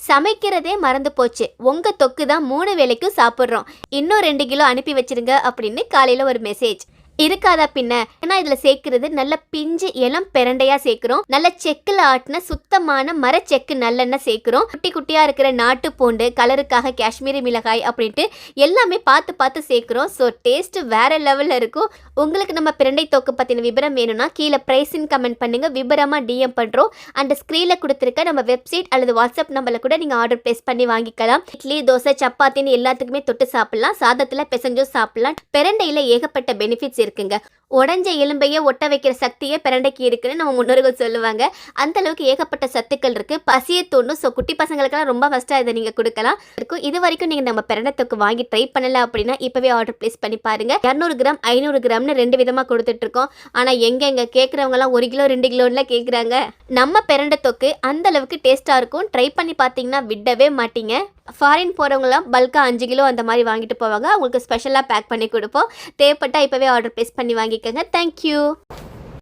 சமைக்கிறதே மறந்து போச்சு, உங்க தொக்கு தான் 3 வேளைக்கும் சாப்பிட்றோம், இன்னும் 2 கிலோ அனுப்பி வச்சிருங்க அப்படின்னு காலையில் ஒரு மெசேஜ் இருக்காதா பின்ன. ஏன்னா இதுல சேர்க்கிறது நல்ல பிஞ்சு இளம் பிரண்டையா சேர்க்கிறோம், நல்ல செக்கில் ஆட்டின சுத்தமான மர செக்கு நல்லெண்ணெய் சேர்க்கிறோம், குட்டி குட்டியா இருக்கிற நாட்டு பூண்டு, கலருக்காக காஷ்மீரி மிளகாய் அப்படின்ட்டு எல்லாமே பார்த்து பார்த்து சேர்க்கிறோம். ஸோ டேஸ்ட் வேற லெவலில் இருக்கும். உங்களுக்கு நம்ம பிரண்டை தொக்கு பற்றின விவரம் வேணும்னா கீழே ப்ரைஸின் கமெண்ட் பண்ணுங்க, விபரமாக டிஎம் பண்ணுறோம். அண்ட் ஸ்க்ரீனில் கொடுத்துருக்க நம்ம வெப்சைட் அல்லது வாட்ஸ்அப் நம்பரில் கூட நீங்கள் ஆர்டர் ப்ளேஸ் பண்ணி வாங்கிக்கலாம். இட்லி, தோசை, சப்பாத்தின்னு எல்லாத்துக்குமே தொட்டு சாப்பிடலாம், சாதத்தில் பிசைஞ்சும் சாப்பிடலாம். பிரண்டையில் ஏகப்பட்ட பெனிஃபிட்ஸ் இருக்குங்க. உடஞ்ச எலும்பையே ஒட்ட வைக்கிற சக்தியே பிரண்டைக்கு இருக்குன்னு நம்ம முன்னோர்கள் சொல்லுவாங்க. அந்த அளவுக்கு ஏகப்பட்ட சத்துக்கள் இருக்கு, பசியை தூண்டும். ஸோ குட்டி பசங்களுக்கெல்லாம் ரொம்ப ஃபஸ்ட்டாக இதை நீங்கள் கொடுக்கலாம் இருக்கும். இது வரைக்கும் நீங்கள் நம்ம பிரண்டை தொக்கு வாங்கி ட்ரை பண்ணல அப்படின்னா இப்போவே ஆர்டர் ப்ளேஸ் பண்ணி பாருங்க. 200 கிராம் 500 கிராம்னு 2 விதமாக கொடுத்துட்டு இருக்கோம். ஆனால் எங்க கேட்குறவங்கலாம் 1 கிலோ 2 கிலோன்னு கேட்குறாங்க. நம்ம பிரண்டை தொக்கு அந்த அளவுக்கு டேஸ்ட்டாக இருக்கும். ட்ரை பண்ணி பார்த்தீங்கன்னா விடவே மாட்டீங்க. ஃபாரின் போகிறவங்களாம் பல்காக 5 கிலோ அந்த மாதிரி வாங்கிட்டு போவாங்க, அவங்களுக்கு ஸ்பெஷலாக பேக் பண்ணி கொடுப்போம். தேவைப்பட்டால் இப்போவே ஆர்டர் ப்ளேஸ் பண்ணி வாங்கிக்கோங்க. தேங்க்யூ.